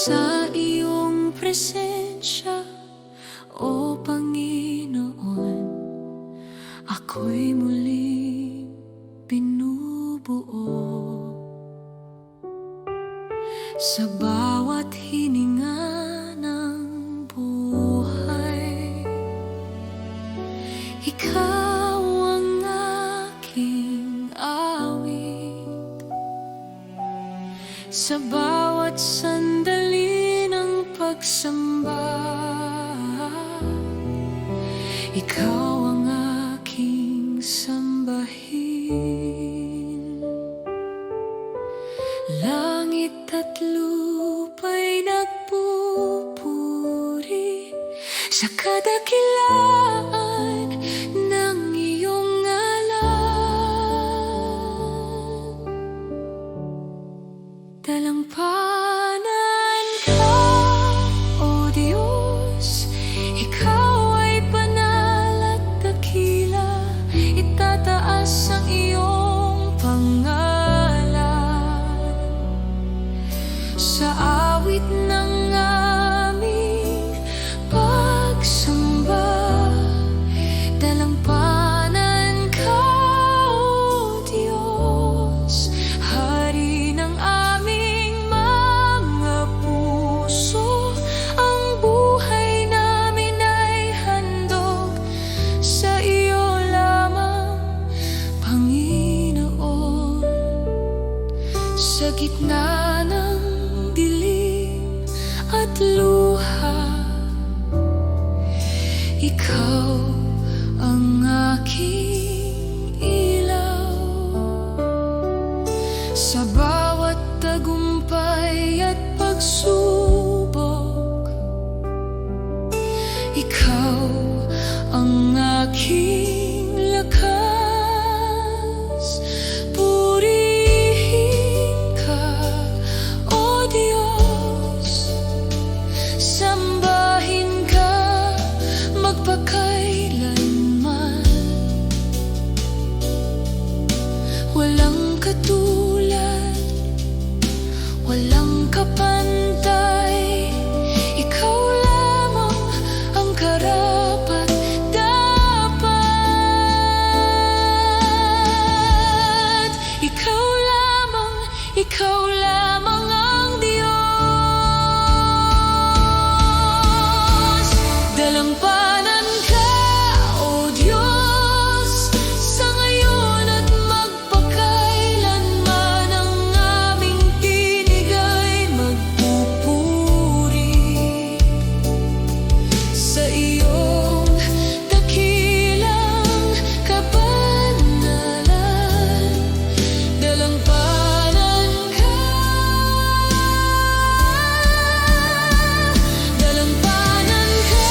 Sa iyong presensya, O Panginoon, ako'y muling binubuo. Sa bawat hininga ng buhay, Ikaw ang aking awit. Sa bawat sandali ng pagsamba, Ikaw ang aking sambahin. Langit at lupa'y nagpupuri sa kadakilaan ng iyong ngalan. Dalampanan ka, O Diyos, Ikaw ay banal at dakila. Itataas ang iyong pangalan. Sa awit ng aming pagsamba, dalampanan ka, O Diyos, Hari ng aming mga puso. Ang buhay namin ay handog sa iyo lamang, Panginoon. Sa gitna ng dilim at luha, Ikaw ang aking ilaw. Sa bawat tagumpay at pagsubok, Ikaw ang aking lakas. Purihin ka, O Diyos, sambahin ka magpakailanman. Walang katulad, walang kapantay. Ikaw lamang ang karapat-dapat. Ikaw lamang ang Diyos. Dalampanan ka, O Diyos, sa ngayon at magpakailanman. Ang aming tinig ay magpupuri sa iyong dakilang kabanalan. Dalampanan ka, dalampanan ka,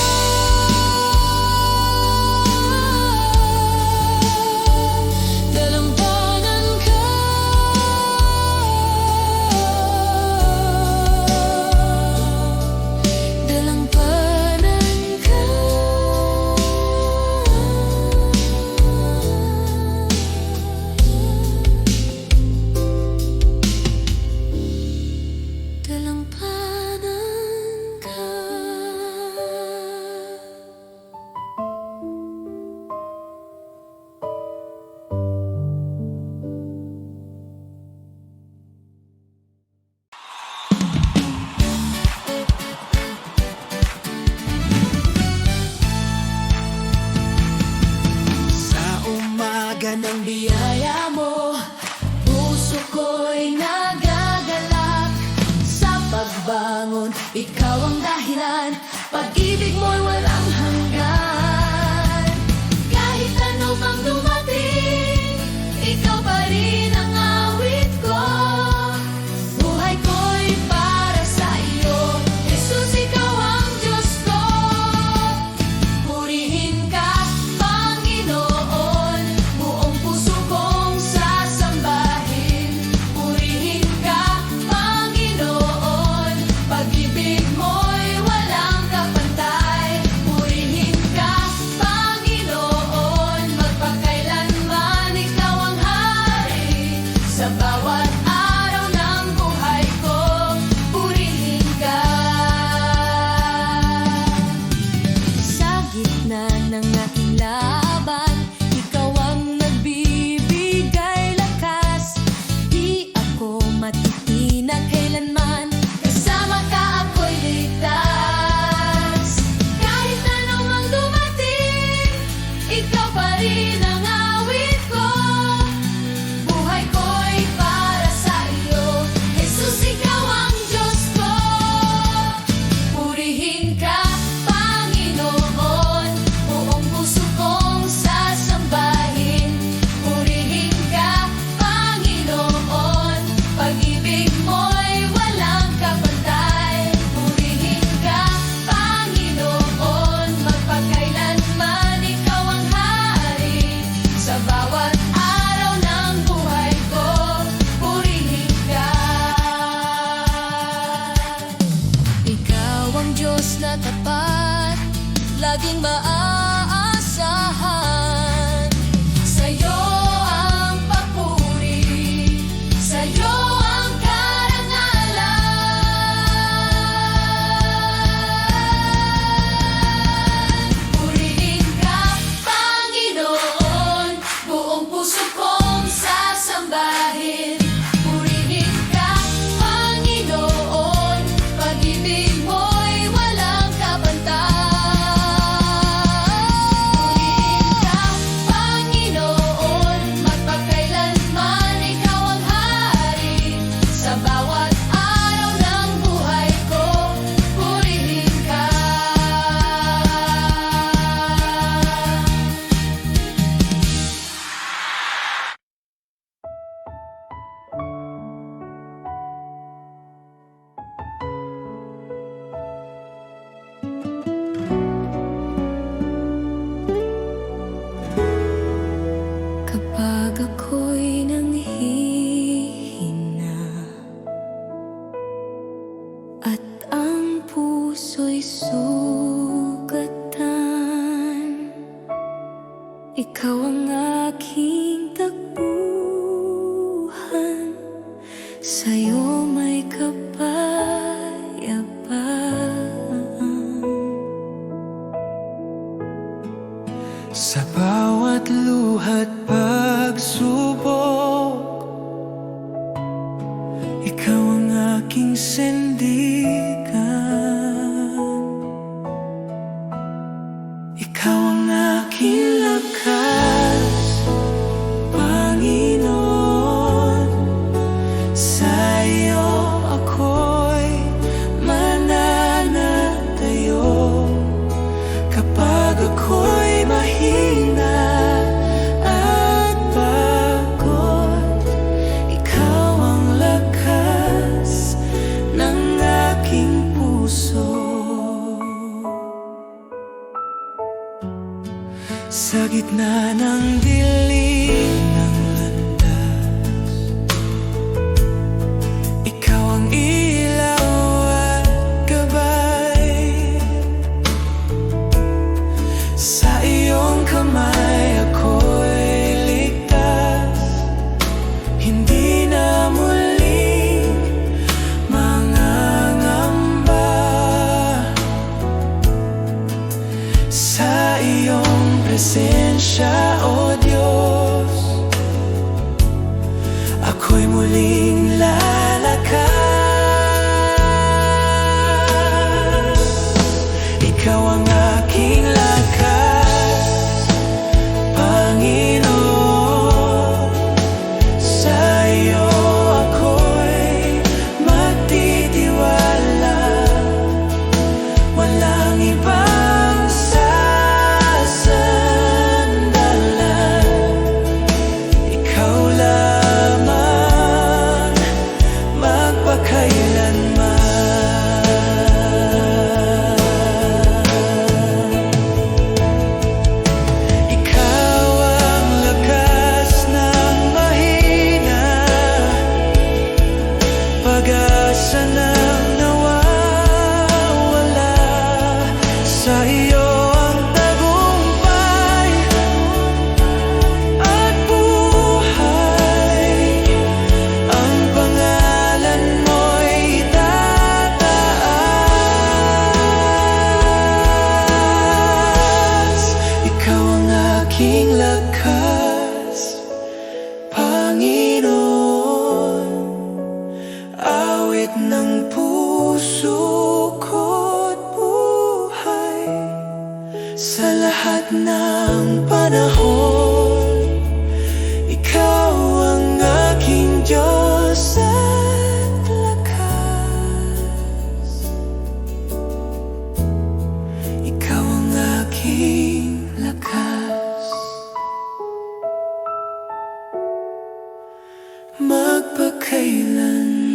dalampanan ka, dalampanan ka. Dalampanan ka. Sa umaga ng biyaya mo, puso ko'y nagagalak. Sa pagbangon, ikaw ang dahilan. Pag-ibig mo'y walang hanggan. Kahit ano pang dumating, ikaw pa rin ang awit ko. Buhay ko'y para sa iyo, Jesus, ikaw ang Diyos ko. Purihin ka, Panginoon, buong puso kong sasambahin. Purihin ka, Panginoon, pag-ibig mo'y walang kapantay. Purihin ka, Panginoon, magpakailanman ikaw ang hari. Sa bawat araw ng buhay ko, purihin ka. ang Diyos na tapat, laging maaasahan. Sa'yo ang papuri, sa'yo ang karangalan. Purihin ka, Panginoon, buong puso kong sasambahin. Purihin ka, Panginoon, pag-ibig mo'y walang kapantay. Purihin ka, Panginoon, magpakailanman ikaw ang hari. Sa bawat araw ng buhay ko, purihin ka. Kapag ako'y nanghihina at ang puso'y sugatan, ikaw ang aking takbuhan, sa'yo may kapayapaan. Sa bawat luha't pagsubok, ikaw ang aking sandigan. Ikaw ang aking lakas, Panginoon. Sa iyo ako'y mananatayo. Kapag ako'y mahina at pagod, ikaw ang lakas ng aking puso. Sa gitna ng dilim ng landas, ikaw ang ilaw at gabay. Sa iyong kamay ako'y ligtas, hindi na muling mangangamba. Sa iyong presensya, O Diyos, ako'y muling lalakas. Ikaw ang aking lakas, Panginoon. Sa iyo ako'y magtitiwala, walang ibang sasandalan. Ikaw lamang magpakailanman. Ikaw ang lakas ng mahina, pag-asa ng nawawala. Sa iyo ang tagumpay at buhay. Ang pangalan mo'y tataas. Ikaw ang aking lakas, Panginoon. Awit ng puso ko't buhay. Sa lahat ng panahon, ikaw ang aking Diyos at lakas. Ikaw ang aking lakas, magpakailanman.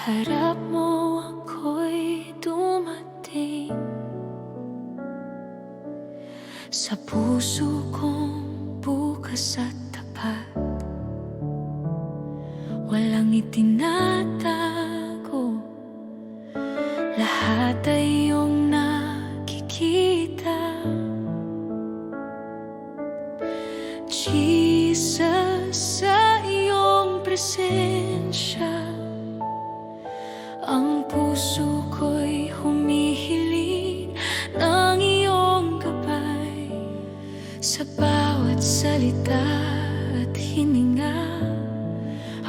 harap mo ako'y dumating. Sa puso kong bukas at tapat, walang itinatago, lahat ay iyong nakikita. Jesus, sa iyong presensya, ang puso ko'y humihiling ng iyong gabay. Sa bawat salita at hininga,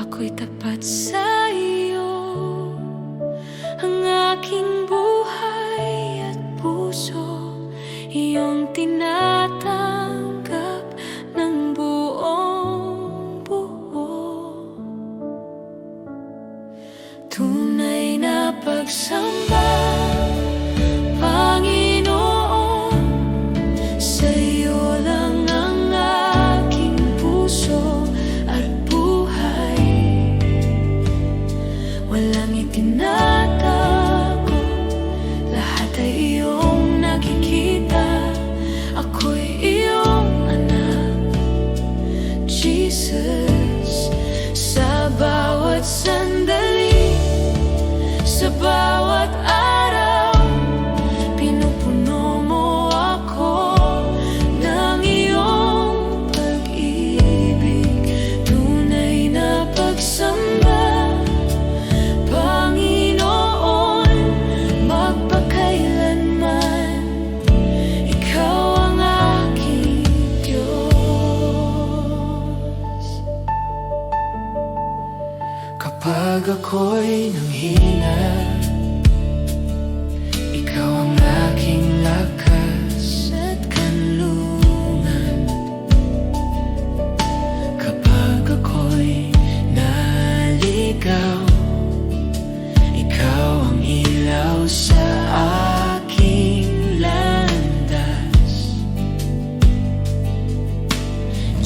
ako'y tapat sa iyo. Ang aking buhay at puso, iyong tinatanggap ng buong buo. Tunay na pagsamba, Panginoon, sa iyo lang ang aking puso at buhay. Walang itinatago, lahat ay iyong nakikita. Ako'y iyong anak, Jesus. Sa bawat sandali, sa bawat araw, pinupuno mo ako ng iyong pag-ibig. Tunay na pagsamba, Panginoon, magpakailanman, ikaw ang aking Diyos. Kapag ako'y nanghina, ikaw ang aking lakas at kanlungan. Kapag ako'y naligaw, ikaw ang ilaw sa aking landas.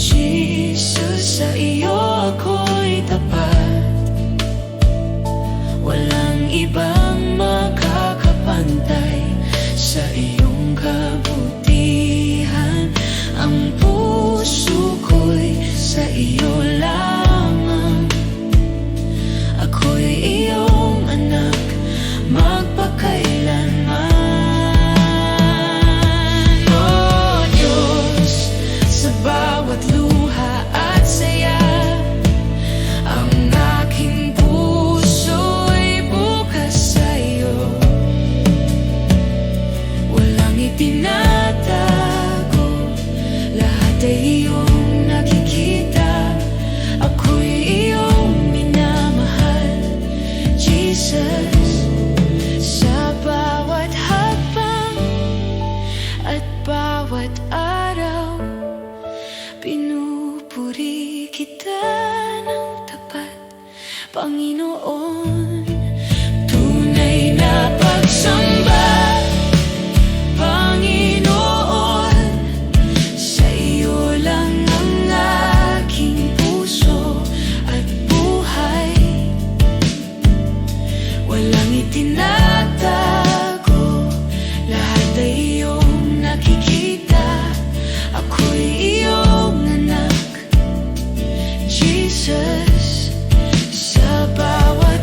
Jesus, sa iyo ako'y tapat, walang ibang makakapantay sa iyong kabutihan. Ang puso ko'y sa iyo lamang, ako'y iyong anak, magpakailanman. Oh Diyos, sa bawat luha at saya, ang aking puso'y bukas sa iyo. Walang itinatago, lahat ay iyong nakikita. Ako'y iyong minamahal, Jesus. Sa bawat hakbang at bawat araw, pinupuri kita ng tapat, Panginoon. Tunay na pagsamba, Panginoon, sa iyo lang ang aking puso at buhay. Walang itinatago, lahat ay iyong nakikita. Ako'y iyong anak, Jesus. Sa bawat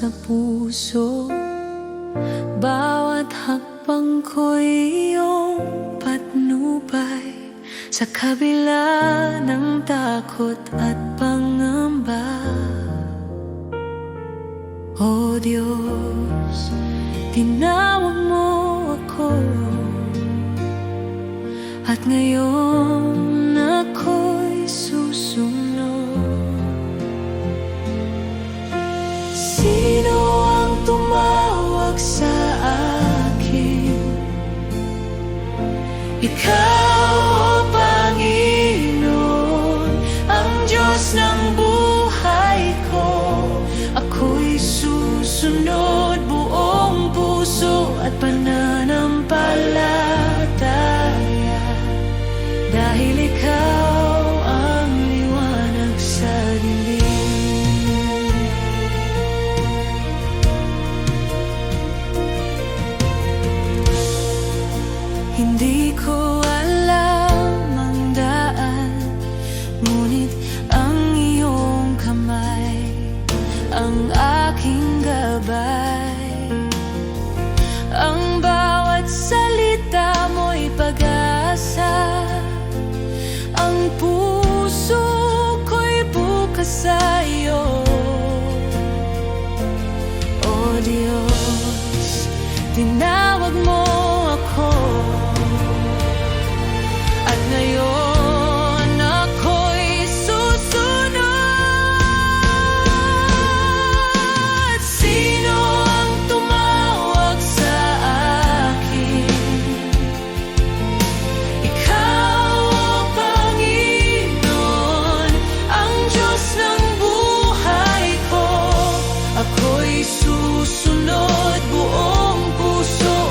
sa puso. Bawat hakbang ko'y iyong patnubay, sa kabila ng takot at pangamba. O Diyos, tinawag mo ako, at ngayon ako'y susunod. Sino ang tumawag sa akin? Ikaw, O Panginoon, ang Diyos ng buhay ko. Ako'y susunod buong puso at pananampalataya, dahil ikaw ang liwanag sa dilim. Hindi ko alam ang daan, ngunit ang iyong kamay ang aking gabay. Ang bawat salita mo'y pag-asa, ang puso ko'y bukas sa'yo. O Diyos, tinawag mo ako, at ngayon ako'y susunod. Sino ang tumawag sa akin? Ikaw, O Panginoon, ang Diyos ng buhay ko. Ako'y susunod buong puso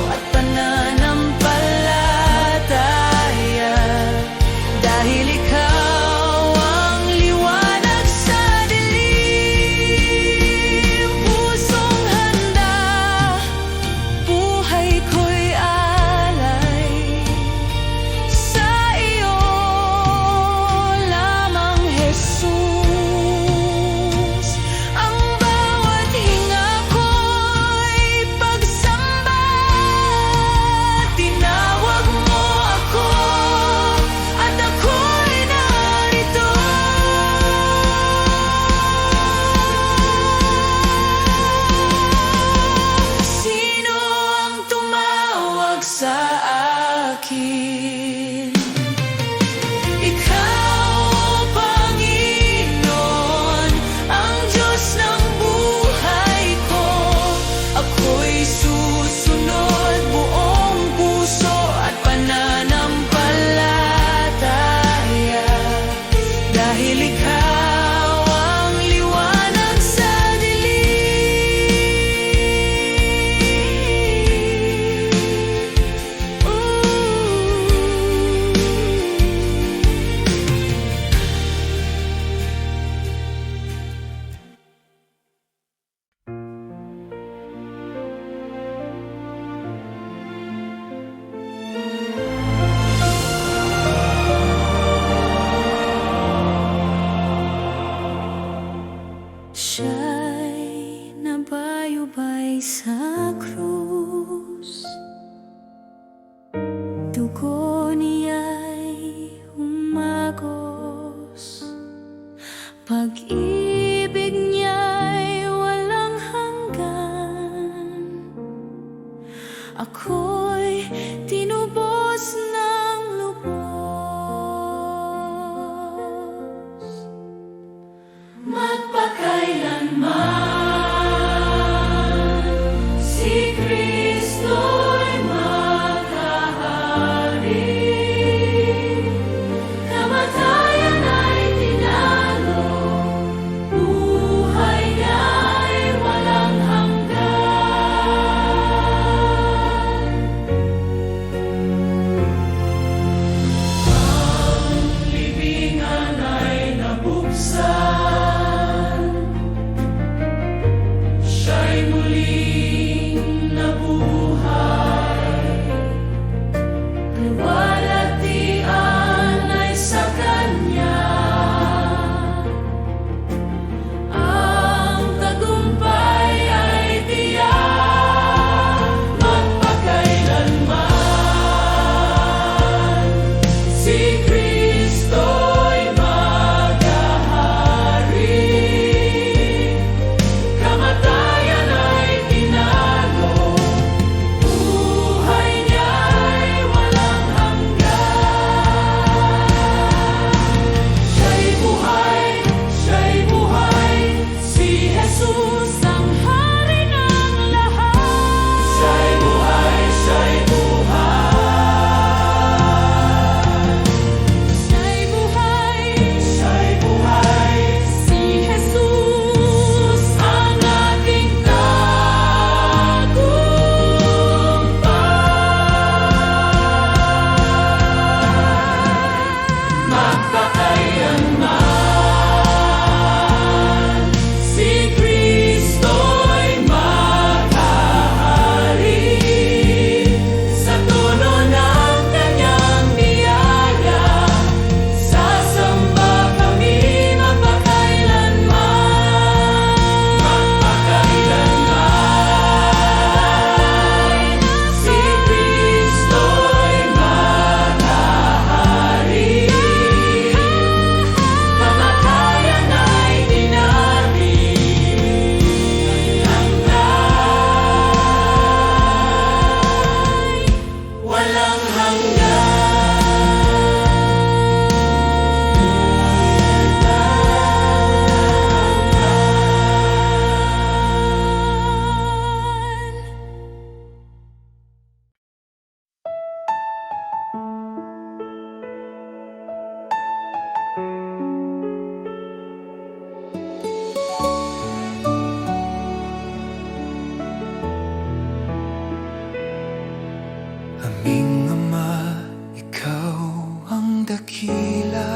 dakila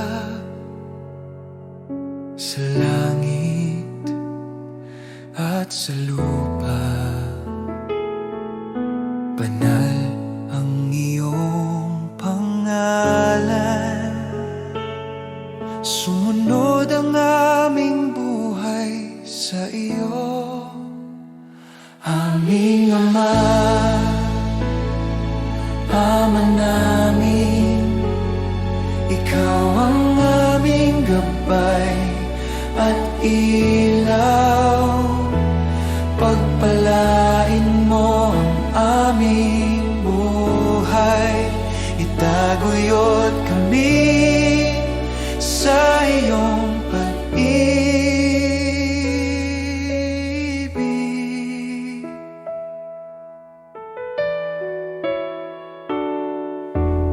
sa langit at sa lupa. Banal ang iyong pangalan, sumunod ang aming buhay sa iyo. Aming Ama, Ama namin, ikaw ang aming gabay at ilaw. Pagpalain mo ang aming buhay, itaguyod kami sa iyong pag-ibig.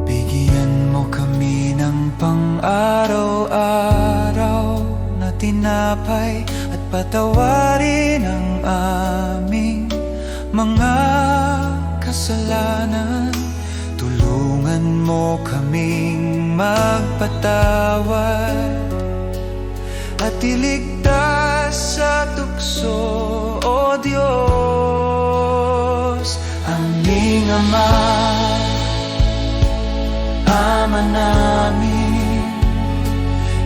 Bigyan mo kami ng pang-araw-araw na tinapay at patawarin ang aming mga kasalanan. Tulungan mo kaming magpatawad at iligtas sa tukso, O Diyos. Aming Ama, Ama namin,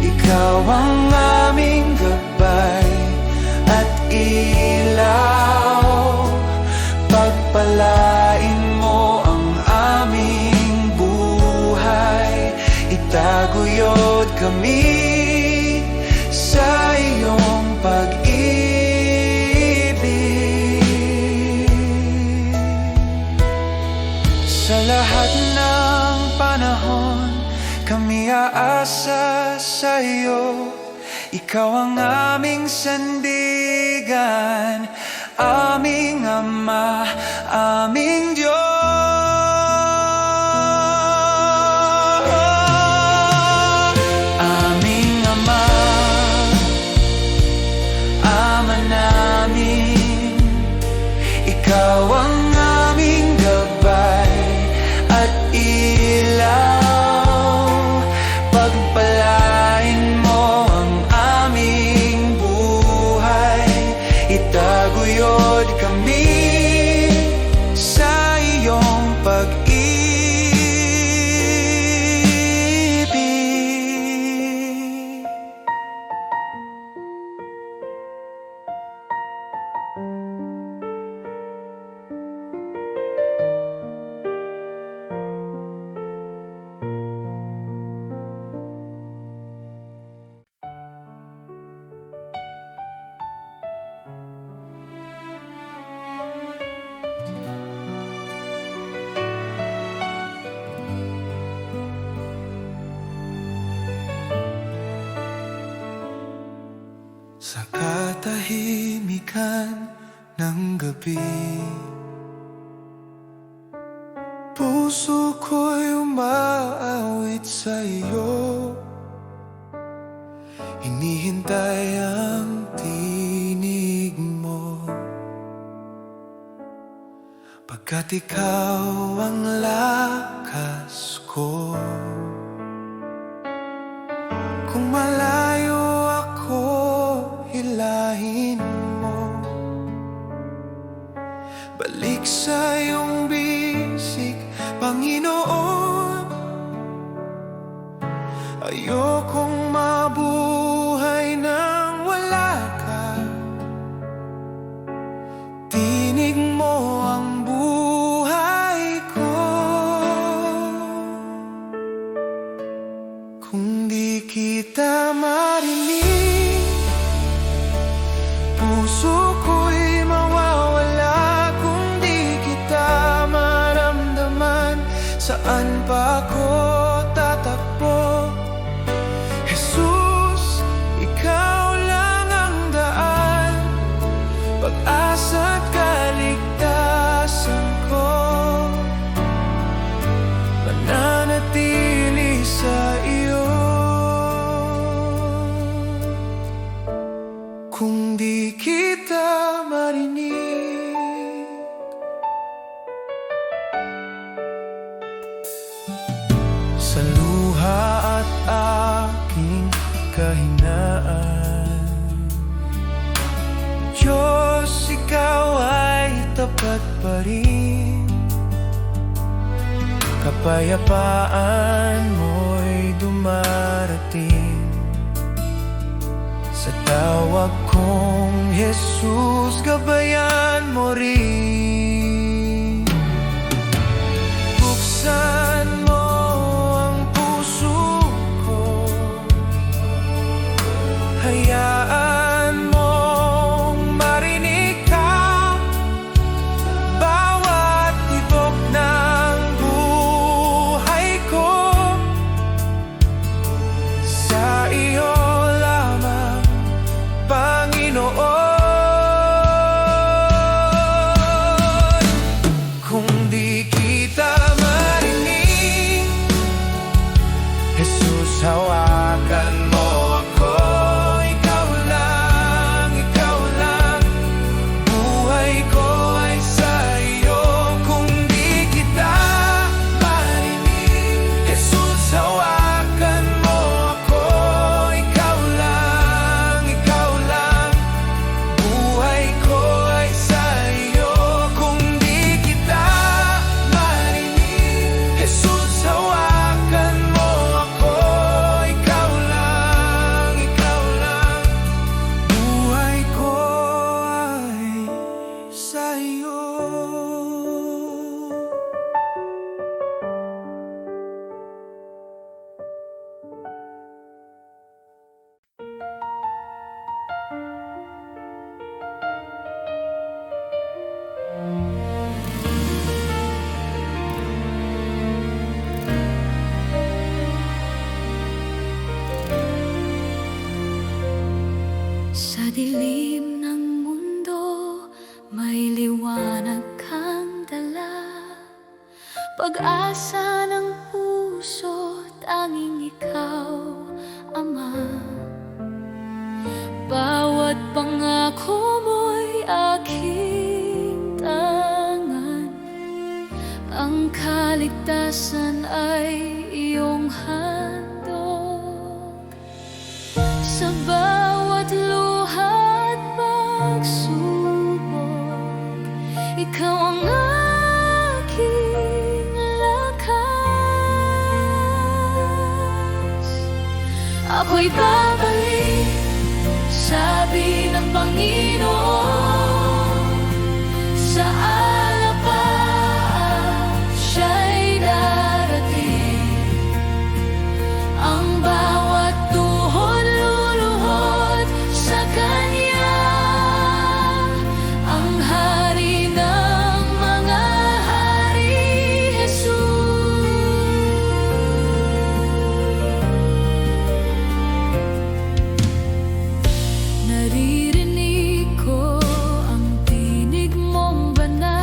ikaw ang aming gabay at ilaw. Pagpalain mo ang aming buhay, itaguyod kami sa iyong pag-ibig. Sa lahat ng panahon, kami aasa sa iyo. Ikaw ang aming sandigan, aming Ama, aming Diyos. Aming Ama, Ama namin, ikaw ang aming gabay at ilaw. Pagpalain mo ang aming buhay, itaguyod kami sa iyong pag-ibig. Sa katahimikan ng gabi, puso ko'y umaawit sa iyo. Hinihintay ang tinig mo, pagkat ikaw ang lakas ko. Kung malayo ako, hilahin mo, balik sa iyong bisig, Panginoon. Ayokong mabuhay nang wala ka. Tinig mo ang buhay ko. Kung di kita marinig, puso ko'y mawawala. Kung di kita maramdaman, saan pa ako tatakbo? Jesus, ikaw lang ang daan, pag-asa at kaligtasan ko. Mananatili sa iyo. lupa't pa rin. Kapayapaan mo'y dumarating. Sa tawag kong Jesus, gabayan mo rin. Buksan mo ang puso ko, hayaan mong marinig ka. Bawat tibok ng buhay ko, sa iyo lamang, Panginoon. Kung di kita marinig, Jesus, hawakan mo ako. Ikaw lang, ikaw lang, buhay ko ay sa iyo. Kung di kita marinig, Jesus, hawakan mo ako. Ikaw lang, buhay ko ay sa iyo. Kung di kita marinig, Jesus, hawakan mo ako. Ikaw lang, buhay ko ay sa iyo. Sa dilim ng mundo, may liwanag kang dala. Pag-asa ng puso, tanging ikaw, Ama. Bawat pangako mo'y aking tangan. Ang kaligtasan ay iyong handog. Sa bawat luha at pagsubok, ikaw ang aking lakas. Ako'y babalik, sabi ng Panginoon. Sa alapaan siya'y darating. Ang bawat tuhod luluhod sa Kanya. Ang Hari ng mga hari, Jesus. Naririnig ko ang tinig mong banal.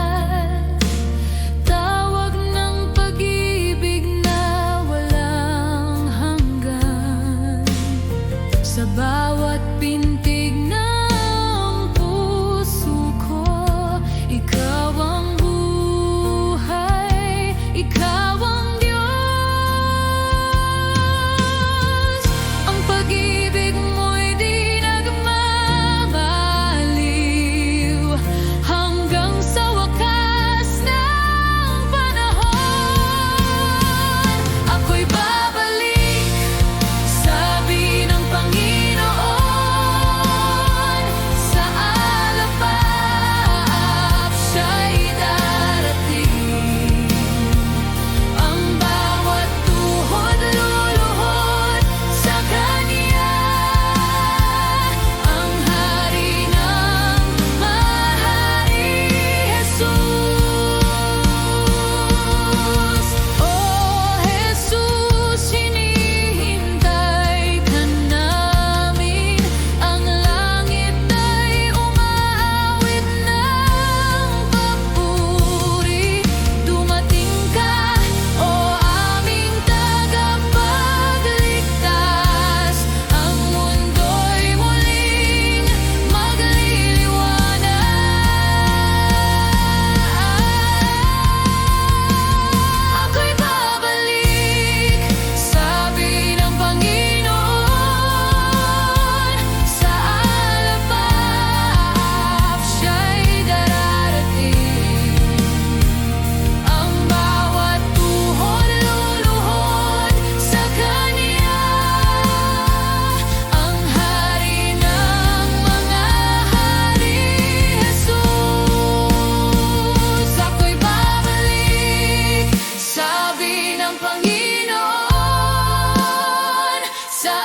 Sa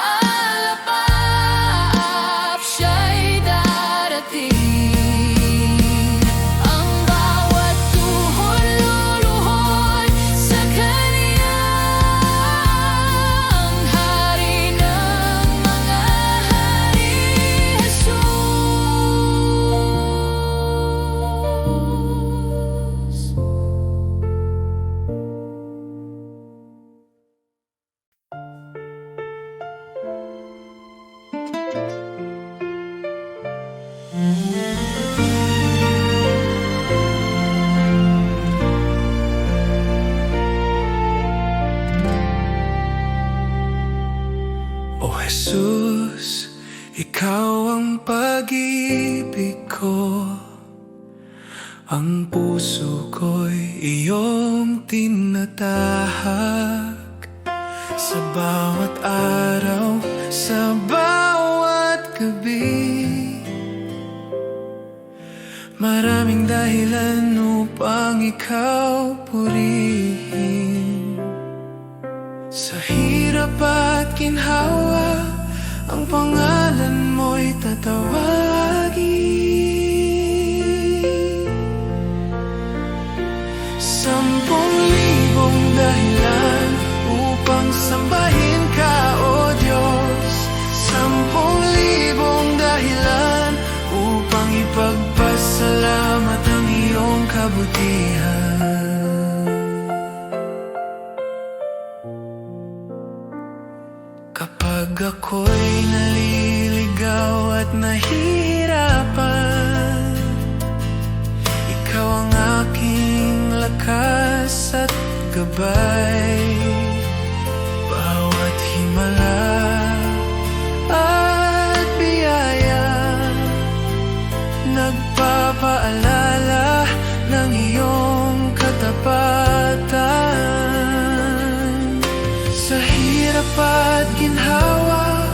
alapap siya'y darating. Ang bawat tuhod luluhod sa Kaniyang Hari ng mga hari, Jesus. O Jesus, Ikaw ang pag-ibig ko. Ang puso ko'y iyong tinatahak. Sa bawat araw, sa bawat gabi. Maraming dahilan upang ikaw purihin. Sa hirap at ginhawa, ang pangalan mo'y tatawagin. 10,000 dahilan upang sambahin ka, O Diyos. 10,000 dahilan upang ipagpasalamat ang iyong kabutihan. Kapag ako'y naliligaw at nahihirapan, ikaw ang aking lakas at gabay. Bawat himala at biyaya, nagpapaalala ng iyong katapatan. Sa hirap at ginhawa,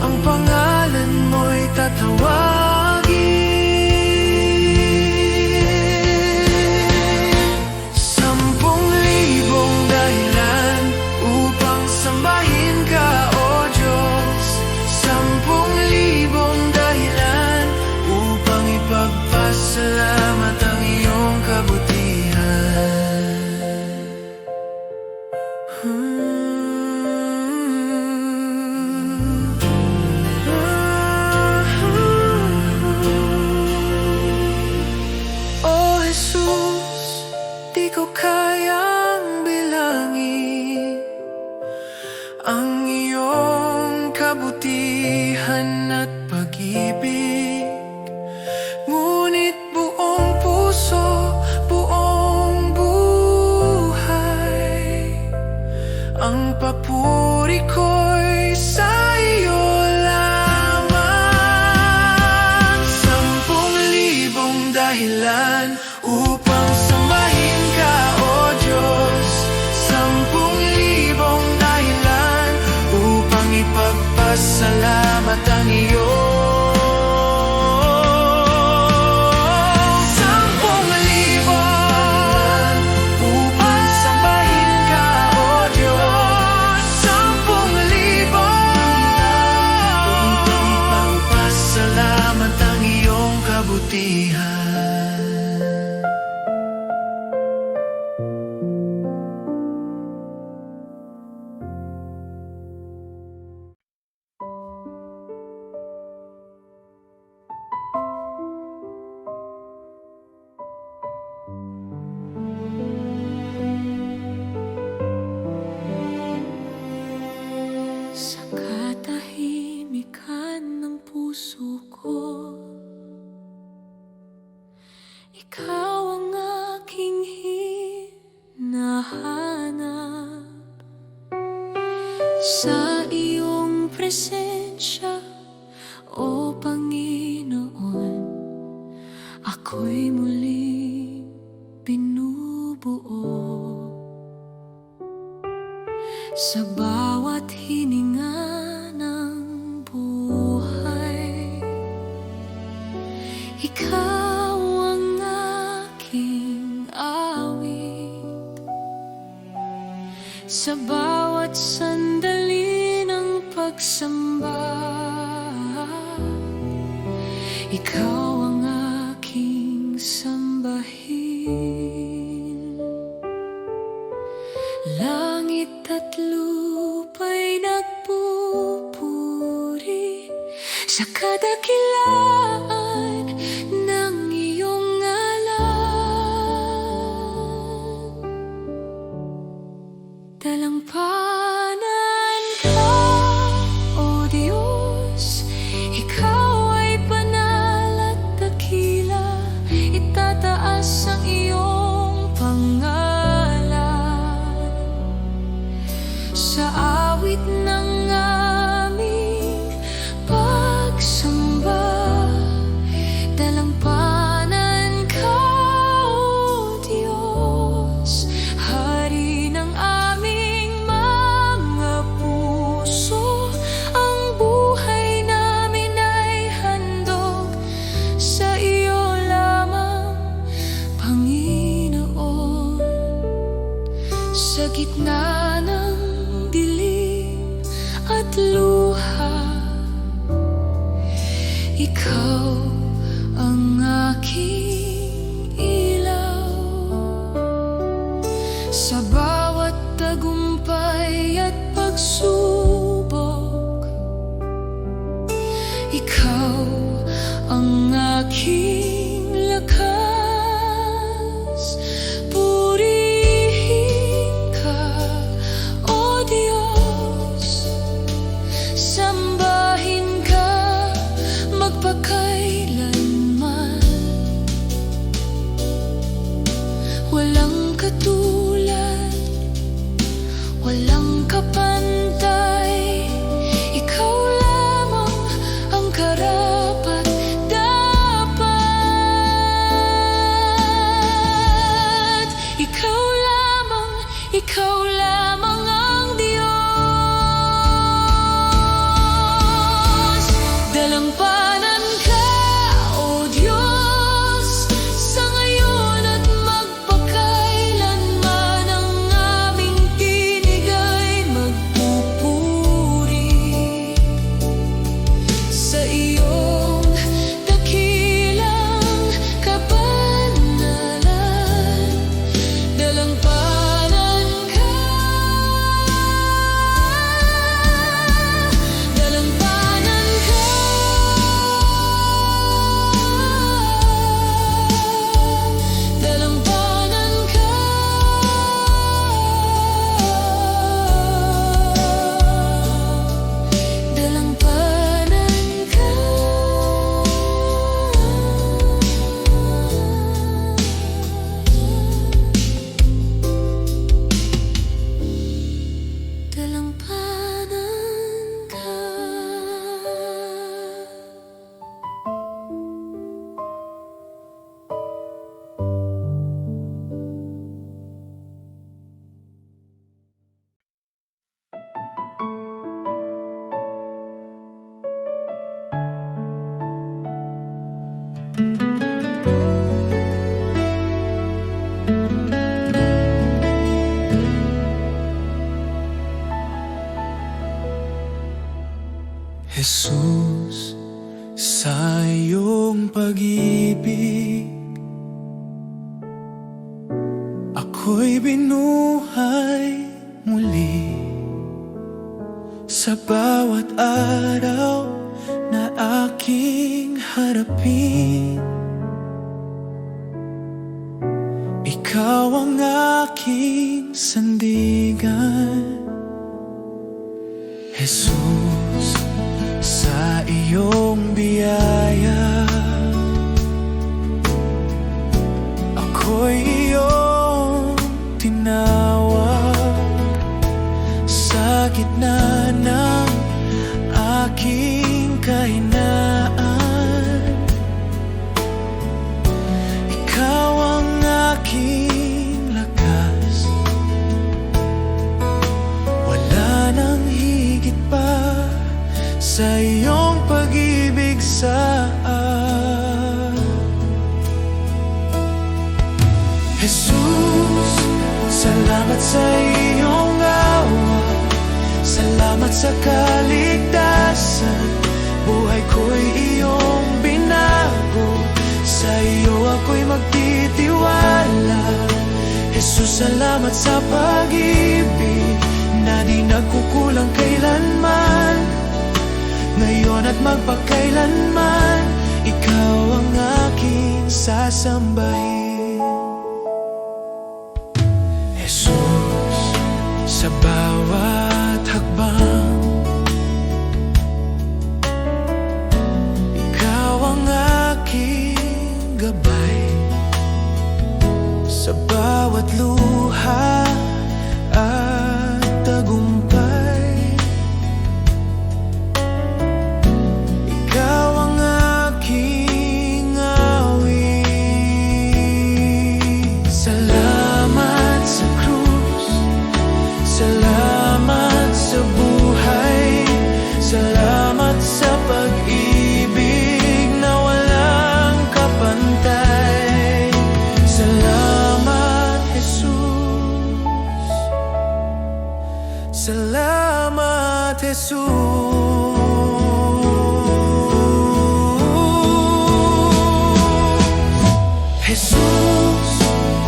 ang pangalan mo'y tatawagin. 10,000 dahilan upang sambahin ka, O Diyos. 10,000 dahilan upang ipagpasalamat ang iyong kabutihan. O Jesus, di ko kayang bilangin ang iyong kabutihan at pag-ibig. Ngunit buong puso, buong buhay, ang papuri ko'y sa iyo lamang. 10,000 dahilan upang sambahin ka, O Diyos. 10,000 dahilan upang ipagpasalamat ang iyong 10,000 upang sambahin ka, O Diyos. 10,000 upang ipagpasalamat ang iyong kabutihan. Sa katahimikan ng puso ko, ikaw ang aking hinahanap. Sa iyong presensya, O Panginoon, ako'y muling binubuo. Sa bawat hininga ng buhay, ikaw ang aking awit. Sa bawat sandali ng pag pagsamba. Ikaw ang aking sambahin. Langit at lupa'y nagpupuri sa kadakilaan ng iyong ngalan. Dalampanan ka, O Diyos, ikaw ay banal at dakila. Itataas ang iyong pangalan sa awit ng aming pagsamba. Dalampanan ka, O Diyos, Hari ng aming mga puso. Ang buhay namin ay handog sa iyo lamang, Panginoon. Sa gitna ng dilim at luha, ikaw ang aking ilaw. Sa bawat tagumpay at pagsubok, ikaw ang aking lakas. Purihin ka, O Diyos, sambahin ka magpakailanman. Walang katulad, walang kapantay. Ikaw lamang ang karapat dapat. Ikaw lamang ang Diyos. Dalampanan ka, O Diyos, sa ngayon at magpakailanman. Ang aming tinig ay magpupuri sa iyong dakilang kabanalan. Dalampanan ka, dalampanan ka, dalampanan ka, dalampanan ka. Dalampanan ka. Jesus, sa iyong pag-ibig, ako'y binuhay muli. Sa bawat araw na aking harapin, ikaw ang aking sandigan. Jesus, sa iyong biyaya, ako'y iyong tinawag. Sa gitna ng aking kahinaan, ikaw ang aking lakas. Wala nang higit pa sa iyong pag-ibig sa Jesus, salamat sa iyong awa, salamat sa kaligtasan. Jesus, salamat sa pag-ibig na di nagkukulang kailanman. Ngayon at magpakailanman, ikaw ang aking sasambahin. Jesus, sa bawat hakbang, ikaw ang aking gabay. Sa bawat luha at tagumpay, ikaw ang aking awit. Salamat sa krus, salamat sa buhay, salamat sa pag-ibig na walang kapantay. Salamat, Jesus. Salamat, Jesus. Jesus,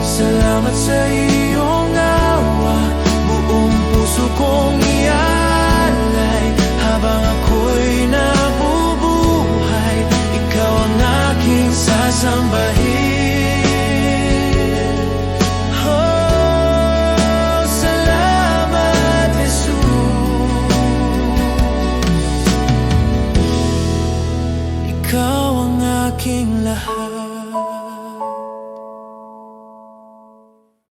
salamat sa iyong awa. Buong puso kong ialay. Habang ako'y nabubuhay, ikaw ang aking sasambahin. Oh, salamat, Jesus. Ikaw ang aking lahat.